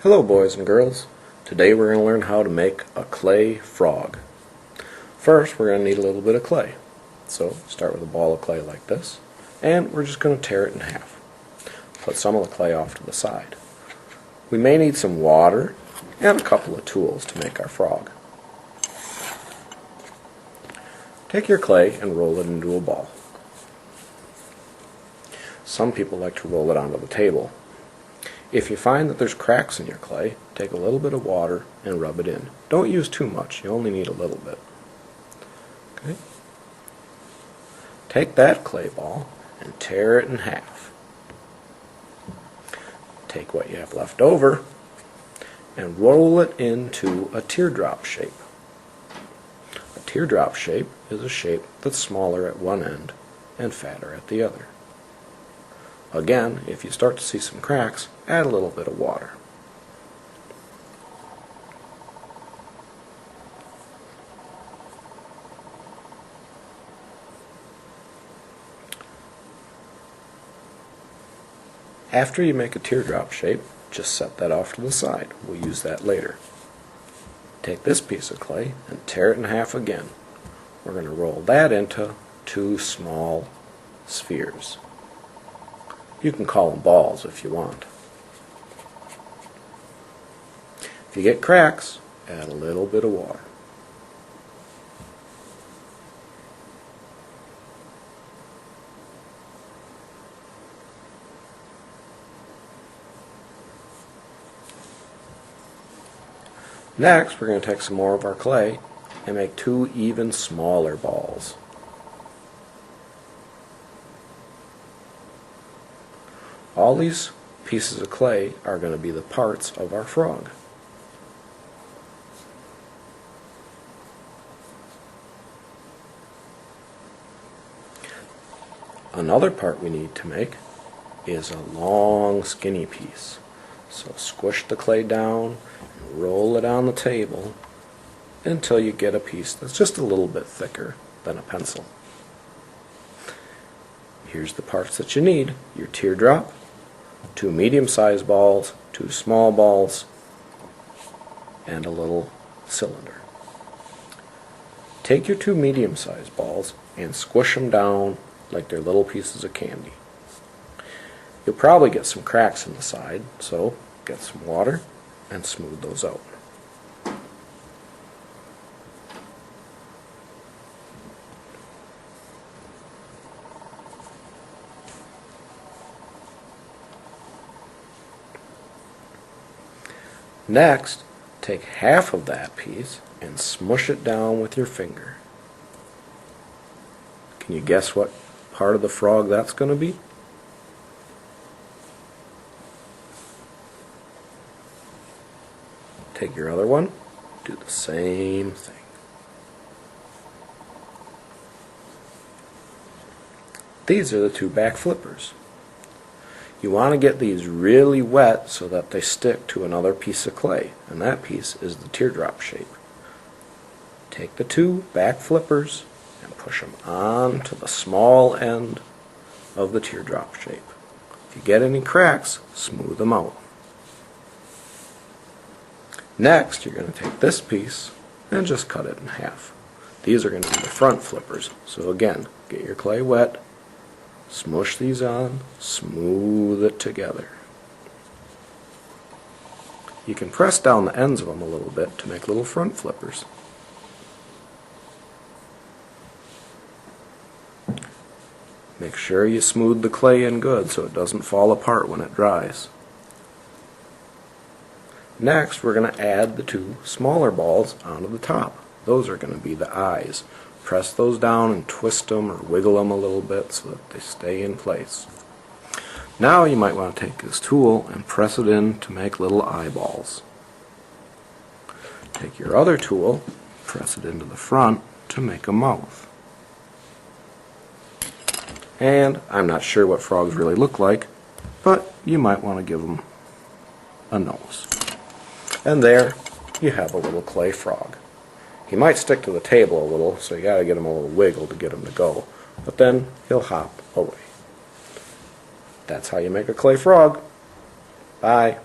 Hello boys and girls. Today we're going to learn how to make a clay frog. First we're going to need a little bit of clay. So start with a ball of clay like this, and we're just going to tear it in half. Put some of the clay off to the side. We may need some water and a couple of tools to make our frog. Take your clay and roll it into a ball. Some people like to roll it onto the table. If you find that there's cracks in your clay, take a little bit of water and rub it in. Don't use too much, you only need a little bit. Okay? Take that clay ball and tear it in half. Take what you have left over and roll it into a teardrop shape. A teardrop shape is a shape that's smaller at one end and fatter at the other. Again, if you start to see some cracks, add a little bit of water. After you make a teardrop shape, just set that off to the side. We'll use that later. Take this piece of clay and tear it in half again. We're going to roll that into two small spheres. You can call them balls if you want. If you get cracks, add a little bit of water. Next, we're going to take some more of our clay and make two even smaller balls. All these pieces of clay are going to be the parts of our frog. Another part we need to make is a long skinny piece. So squish the clay down and roll it on the table until you get a piece that's just a little bit thicker than a pencil. Here's the parts that you need: your teardrop, two medium-sized balls, two small balls, and a little cylinder. Take your two medium-sized balls and squish them down like they're little pieces of candy. You'll probably get some cracks in the side, so get some water and smooth those out. Next, take half of that piece and smush it down with your finger. Can you guess what part of the frog that's going to be? Take your other one, do the same thing. These are the two back flippers. You want to get these really wet so that they stick to another piece of clay, and that piece is the teardrop shape. Take the two back flippers and push them onto the small end of the teardrop shape. If you get any cracks, smooth them out. Next, you're going to take this piece and just cut it in half. These are going to be the front flippers. So again, get your clay wet, smush these on, smooth it together. You can press down the ends of them a little bit to make little front flippers. Make sure you smooth the clay in good so it doesn't fall apart when it dries. Next, we're going to add the two smaller balls onto the top. Those are going to be the eyes. Press those down and twist them or wiggle them a little bit so that they stay in place. Now you might want to take this tool and press it in to make little eyeballs. Take your other tool, press it into the front to make a mouth. And I'm not sure what frogs really look like, but you might want to give them a nose. And there you have a little clay frog. He might stick to the table a little, so you got to get him a little wiggle to get him to go. But then he'll hop away. That's how you make a clay frog. Bye.